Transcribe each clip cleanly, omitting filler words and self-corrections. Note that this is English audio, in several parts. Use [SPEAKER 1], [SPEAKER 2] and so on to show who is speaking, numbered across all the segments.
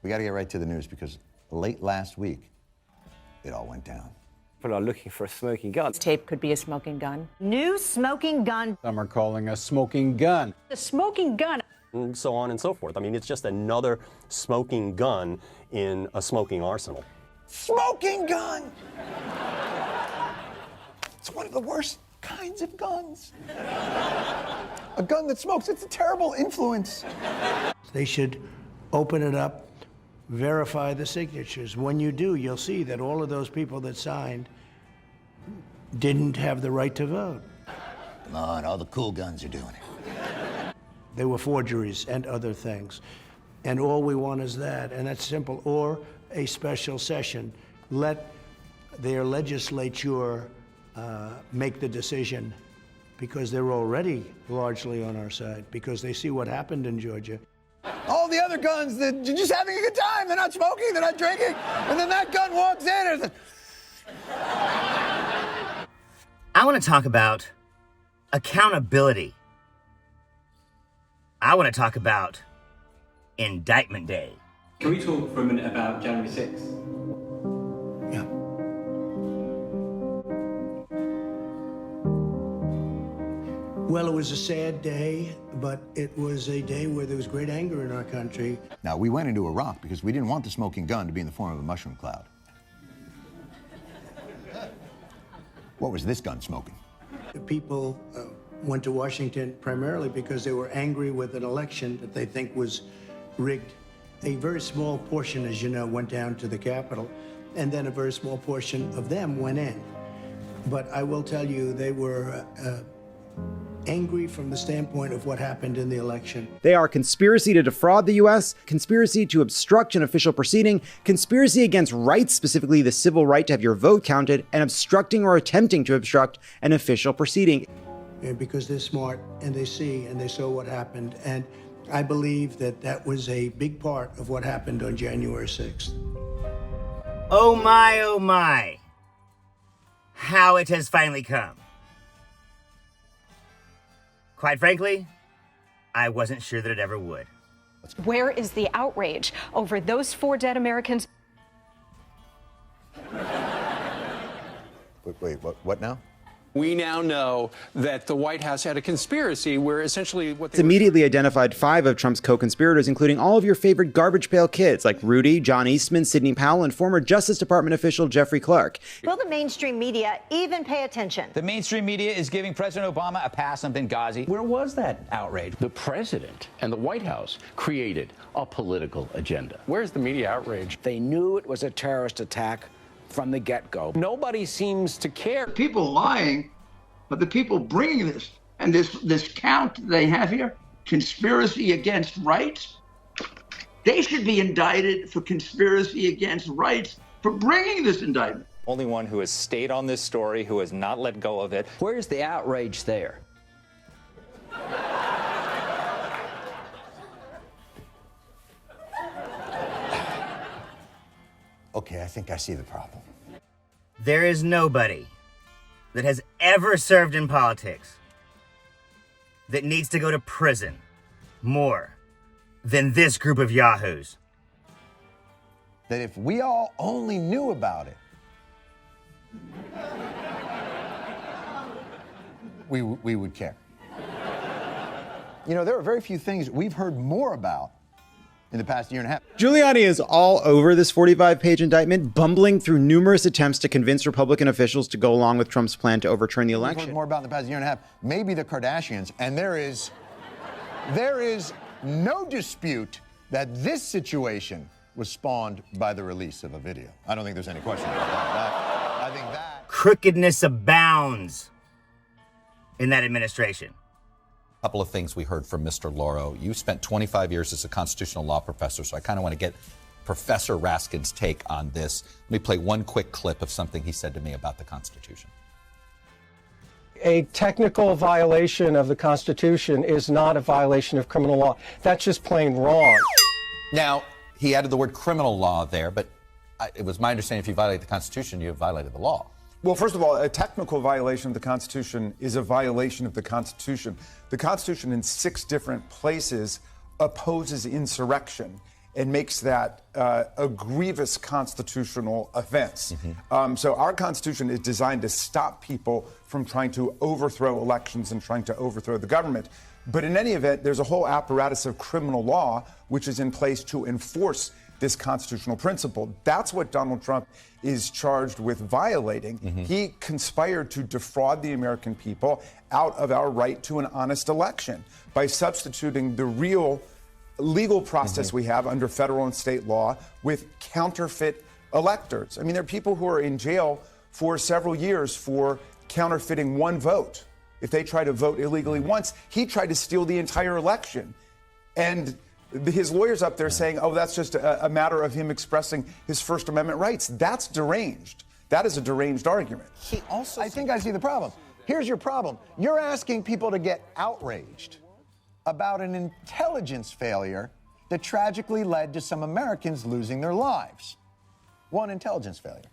[SPEAKER 1] We got to get right to the news because late last week, it all went down.
[SPEAKER 2] People are looking for a smoking gun.
[SPEAKER 3] This tape could be a smoking gun.
[SPEAKER 4] New smoking gun.
[SPEAKER 5] Some are calling a smoking gun.
[SPEAKER 4] The smoking gun.
[SPEAKER 6] And so on and so forth. I mean, it's just another smoking gun in a smoking arsenal.
[SPEAKER 1] Smoking gun! It's one of the worst kinds of guns. A gun that smokes, it's a terrible influence.
[SPEAKER 7] They should open it up, verify the signatures. When you do, you'll see that all of those people that signed didn't have the right to vote.
[SPEAKER 1] Come on, all the cool guns are doing it.
[SPEAKER 7] They were forgeries and other things. And all we want is that, and that's simple, or a special session. Let their legislature make the decision, because they're already largely on our side, because they see what happened in Georgia.
[SPEAKER 1] All the other guns, they're just having a good time. They're not smoking, they're not drinking. And then that gun walks in and it's
[SPEAKER 8] I want to talk about accountability. I want to talk about Indictment Day.
[SPEAKER 9] Can we talk for a minute about January 6th?
[SPEAKER 7] Yeah. Well, it was a sad day, but it was a day where there was great anger in our country.
[SPEAKER 1] Now, we went into Iraq because we didn't want the smoking gun to be in the form of a mushroom cloud. What was this gun smoking?
[SPEAKER 7] People went to Washington primarily because they were angry with an election that they think was rigged. A very small portion, as you know, went down to the Capitol, and then a very small portion of them went in. But I will tell you, they were angry from the standpoint of what happened in the election.
[SPEAKER 10] They are conspiracy to defraud the U.S., conspiracy to obstruct an official proceeding, conspiracy against rights, specifically the civil right to have your vote counted, and obstructing or attempting to obstruct an official proceeding.
[SPEAKER 7] Because they're smart and they see and they saw what happened. And I believe that that was a big part of what happened on January 6th.
[SPEAKER 8] Oh my, how it has finally come. Quite frankly, I wasn't sure that it ever would.
[SPEAKER 4] Where is the outrage over those 4 dead Americans?
[SPEAKER 1] Wait, what now?
[SPEAKER 5] We now know that the White House had a conspiracy where essentially what they
[SPEAKER 10] Immediately identified 5 of Trump's co-conspirators, including all of your favorite garbage pail kids like Rudy, John Eastman, Sidney Powell, and former Justice Department official Jeffrey Clark.
[SPEAKER 4] Will the mainstream media even pay attention?
[SPEAKER 11] The mainstream media is giving President Obama a pass on Benghazi.
[SPEAKER 12] Where was that outrage? The president and the White House created a political agenda.
[SPEAKER 5] Where's the media outrage?
[SPEAKER 13] They knew it was a terrorist attack from the get-go.
[SPEAKER 5] Nobody seems to care.
[SPEAKER 14] People lying, but the people bringing this, and this count they have here, conspiracy against rights, they should be indicted for conspiracy against rights for bringing this indictment.
[SPEAKER 15] Only one who has stayed on this story, who has not let go of it.
[SPEAKER 12] Where's the outrage there?
[SPEAKER 1] Okay, I think I see the problem.
[SPEAKER 8] There is nobody that has ever served in politics that needs to go to prison more than this group of yahoos.
[SPEAKER 1] That if we all only knew about it, we would care. You know, there are very few things we've heard more about in the past year and a half.
[SPEAKER 10] Giuliani is all over this 45-page indictment, bumbling through numerous attempts to convince Republican officials to go along with Trump's plan to overturn the election.
[SPEAKER 1] We've heard more about in the past year and a half, maybe the Kardashians, and there is no dispute that this situation was spawned by the release of a video. I don't think there's any question about that. I think that...
[SPEAKER 8] Crookedness abounds in that administration.
[SPEAKER 16] Couple of things we heard from Mr. Lauro. You spent 25 years as a constitutional law professor, so I kind of want to get Professor Raskin's take on this. Let me play one quick clip of something he said to me about the Constitution.
[SPEAKER 17] A technical violation of the Constitution is not a violation of criminal law. That's just plain wrong.
[SPEAKER 16] Now, he added the word criminal law there, but it was my understanding if you violate the Constitution, you have violated the law.
[SPEAKER 18] Well, first of all, a technical violation of the Constitution is a violation of the Constitution. The Constitution in 6 different places opposes insurrection. and makes that a grievous constitutional offense. So our Constitution is designed to stop people from trying to overthrow elections and trying to overthrow the government. But in any event, there's a whole apparatus of criminal law which is in place to enforce this constitutional principle. That's what Donald Trump is charged with violating. He conspired to defraud the American people out of our right to an honest election by substituting the real legal process we have under federal and state law with counterfeit electors. I mean, there are people who are in jail for several years for counterfeiting one vote. If they try to vote illegally once, he tried to steal the entire election. And his lawyers up there saying, oh, that's just a matter of him expressing his First Amendment rights. That's deranged. That is a deranged argument.
[SPEAKER 1] He also I think I see the problem. Here's your problem. You're asking people to get outraged about an intelligence failure that tragically led to some Americans losing their lives. One intelligence failure.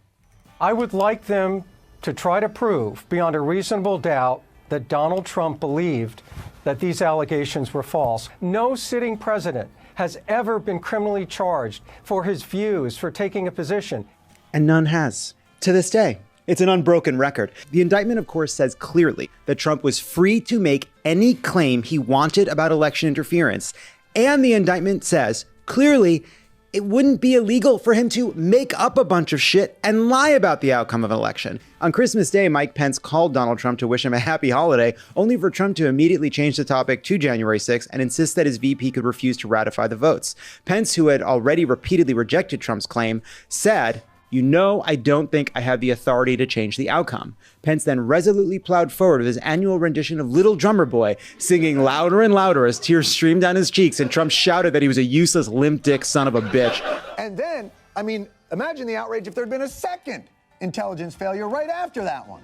[SPEAKER 17] I would like them to try to prove beyond a reasonable doubt that Donald Trump believed that these allegations were false. No sitting president has ever been criminally charged for his views, for taking a position.
[SPEAKER 10] And none has. To this day. It's an unbroken record. The indictment, of course, says clearly that Trump was free to make any claim he wanted about election interference. And the indictment says clearly it wouldn't be illegal for him to make up a bunch of shit and lie about the outcome of an election. On Christmas Day, Mike Pence called Donald Trump to wish him a happy holiday, only for Trump to immediately change the topic to January 6th and insist that his VP could refuse to ratify the votes. Pence, who had already repeatedly rejected Trump's claim, said, "You know, I don't think I have the authority to change the outcome." Pence then resolutely plowed forward with his annual rendition of Little Drummer Boy, singing louder and louder as tears streamed down his cheeks, and Trump shouted that he was a useless limp dick son of a bitch.
[SPEAKER 1] And then, I mean, imagine the outrage if there'd been a second intelligence failure right after that one.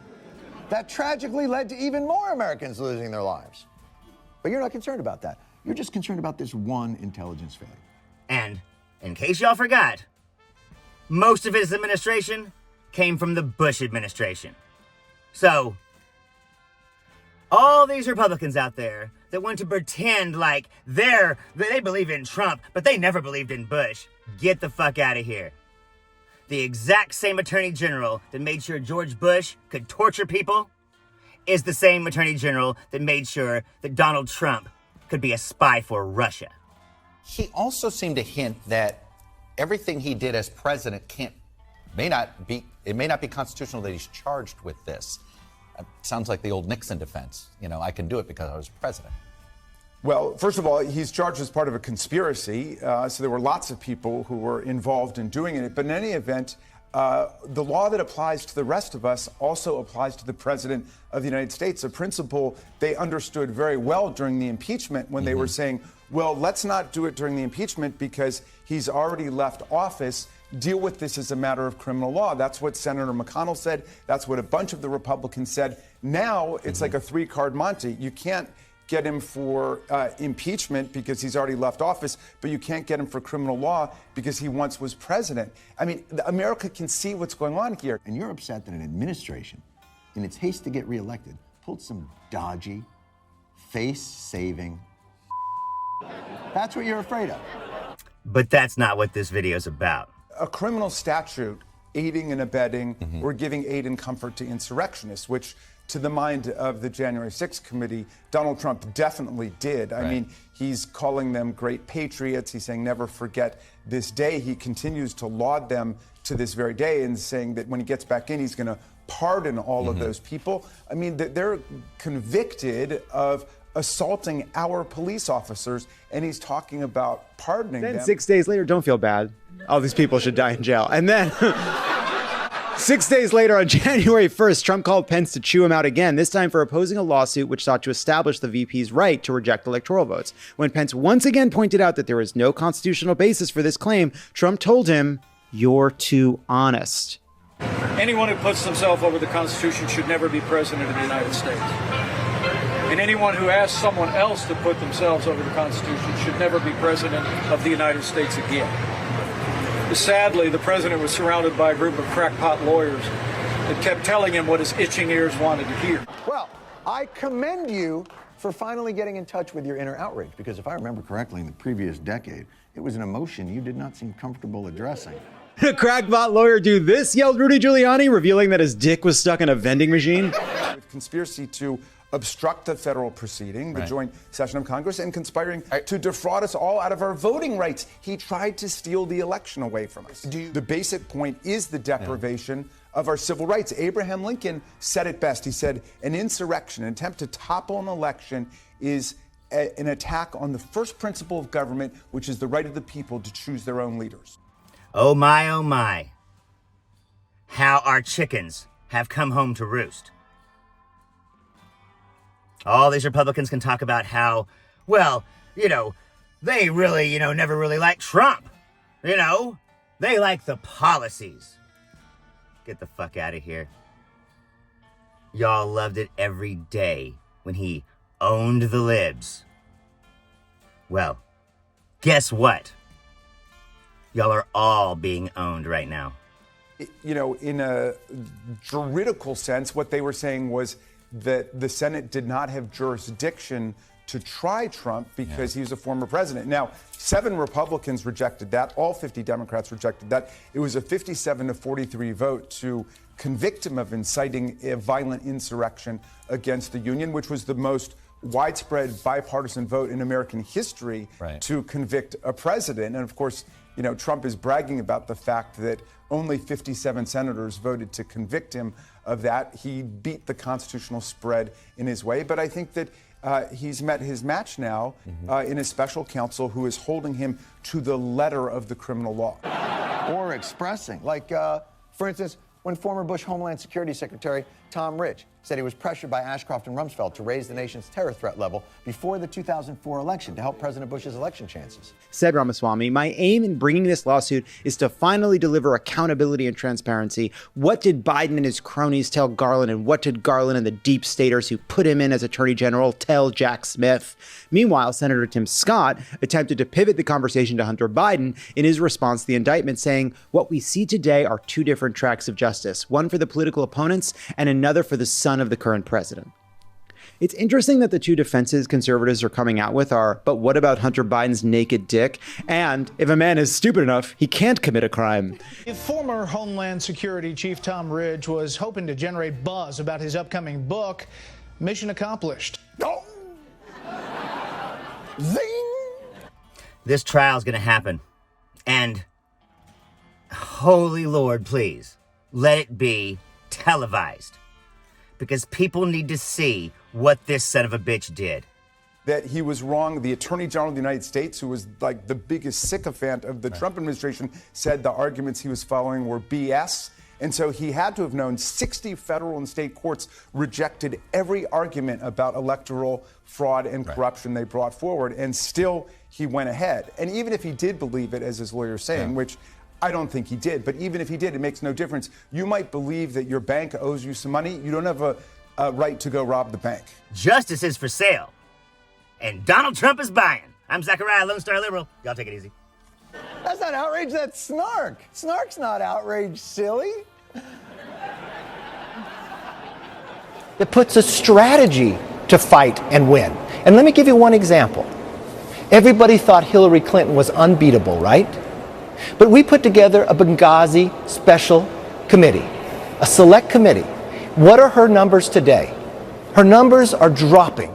[SPEAKER 1] That tragically led to even more Americans losing their lives. But you're not concerned about that. You're just concerned about this one intelligence failure.
[SPEAKER 8] And, in case y'all forgot, most of his administration came from the Bush administration. So, all these Republicans out there that want to pretend like they believe in Trump, but they never believed in Bush, get the fuck out of here. The exact same attorney general that made sure George Bush could torture people is the same attorney general that made sure that Donald Trump could be a spy for Russia.
[SPEAKER 16] He also seemed to hint that everything he did as president may not be constitutional that he's charged with this. Sounds like the old Nixon defense. You know, I can do it because I was president.
[SPEAKER 18] Well, first of all, he's charged as part of a conspiracy. So there were lots of people who were involved in doing it. But in any event, the law that applies to the rest of us also applies to the president of the United States, a principle they understood very well during the impeachment when they were saying, well, let's not do it during the impeachment because he's already left office. Deal with this as a matter of criminal law. That's what Senator McConnell said. That's what a bunch of the Republicans said. Now it's like a three-card Monte. You can't get him for impeachment because he's already left office, but you can't get him for criminal law because he once was president. I mean, America can see what's going on here.
[SPEAKER 1] And you're upset that an administration, in its haste to get reelected, pulled some dodgy, face-saving. That's what you're afraid of.
[SPEAKER 8] But that's not what this video's about.
[SPEAKER 18] A criminal statute aiding and abetting or giving aid and comfort to insurrectionists, which to the mind of the January 6th committee, Donald Trump definitely did. I mean, he's calling them great patriots. He's saying never forget this day. He continues to laud them to this very day and saying that when he gets back in, he's going to pardon all of those people. I mean, they're convicted of assaulting our police officers, and he's talking about pardoning them.
[SPEAKER 10] Then 6 days later, don't feel bad. All these people should die in jail. And then 6 days later, on January 1st, Trump called Pence to chew him out again, this time for opposing a lawsuit which sought to establish the VP's right to reject electoral votes. When Pence once again pointed out that there was no constitutional basis for this claim, Trump told him, "You're too honest."
[SPEAKER 3] Anyone who puts themselves over the Constitution should never be president of the United States. And anyone who asks someone else to put themselves over the Constitution should never be president of the United States again. Sadly, the president was surrounded by a group of crackpot lawyers that kept telling him what his itching ears wanted to hear.
[SPEAKER 1] Well, I commend you for finally getting in touch with your inner outrage. Because if I remember correctly, in the previous decade, it was an emotion you did not seem comfortable addressing.
[SPEAKER 10] Did a crackpot lawyer do this? Yelled Rudy Giuliani, revealing that his dick was stuck in a vending machine.
[SPEAKER 18] Conspiracy to obstruct the federal proceeding, the joint session of Congress, and conspiring to defraud us all out of our voting rights. He tried to steal the election away from us. The basic point is the deprivation of our civil rights. Abraham Lincoln said it best. He said, an insurrection, an attempt to topple an election, is an attack on the first principle of government, which is the right of the people to choose their own leaders.
[SPEAKER 8] Oh my, how our chickens have come home to roost. All these Republicans can talk about how, well, they really, never really liked Trump. They like the policies. Get the fuck out of here. Y'all loved it every day when he owned the libs. Well, guess what? Y'all are all being owned right now.
[SPEAKER 18] In a juridical sense, what they were saying was that the Senate did not have jurisdiction to try Trump because he was a former president. Now, 7 Republicans rejected that. All 50 Democrats rejected that. It was a 57-43 vote to convict him of inciting a violent insurrection against the Union, which was the most widespread bipartisan vote in American history to convict a president. And of course, Trump is bragging about the fact that only 57 senators voted to convict him of that. He beat the constitutional spread in his way. But I think that he's met his match now in a special counsel who is holding him to the letter of the criminal law.
[SPEAKER 1] Or expressing, like, for instance, when former Bush Homeland Security Secretary Tom Ridge said he was pressured by Ashcroft and Rumsfeld to raise the nation's terror threat level before the 2004 election to help President Bush's election chances.
[SPEAKER 10] Said Ramaswamy, my aim in bringing this lawsuit is to finally deliver accountability and transparency. What did Biden and his cronies tell Garland, and what did Garland and the deep staters who put him in as Attorney General tell Jack Smith? Meanwhile, Senator Tim Scott attempted to pivot the conversation to Hunter Biden in his response to the indictment, saying, what we see today are 2 different tracks of justice, one for the political opponents and another for the son of the current president. It's interesting that the 2 defenses conservatives are coming out with are, but what about Hunter Biden's naked dick? And if a man is stupid enough, he can't commit a crime.
[SPEAKER 19] Former Homeland Security Chief Tom Ridge was hoping to generate buzz about his upcoming book. Mission accomplished.
[SPEAKER 1] Oh. Zing!
[SPEAKER 8] This trial's gonna happen. And, holy Lord, please, let it be televised. Because people need to see what this son of a bitch did.
[SPEAKER 18] That he was wrong. The Attorney General of the United States, who was like the biggest sycophant of the Trump administration, said the arguments he was following were BS. And so he had to have known 60 federal and state courts rejected every argument about electoral fraud and corruption they brought forward. And still, he went ahead. And even if he did believe it, as his lawyer is saying, which I don't think he did, but even if he did, it makes no difference. You might believe that your bank owes you some money. You don't have a right to go rob the bank.
[SPEAKER 8] Justice is for sale, and Donald Trump is buying. I'm Zachariah, Lone Star Liberal. Y'all take it easy.
[SPEAKER 1] That's not outrage, that's snark. Snark's not outrage, silly.
[SPEAKER 20] It puts a strategy to fight and win. And let me give you one example. Everybody thought Hillary Clinton was unbeatable, right? But we put together a Benghazi special committee, a select committee. What are her numbers today? Her numbers are dropping.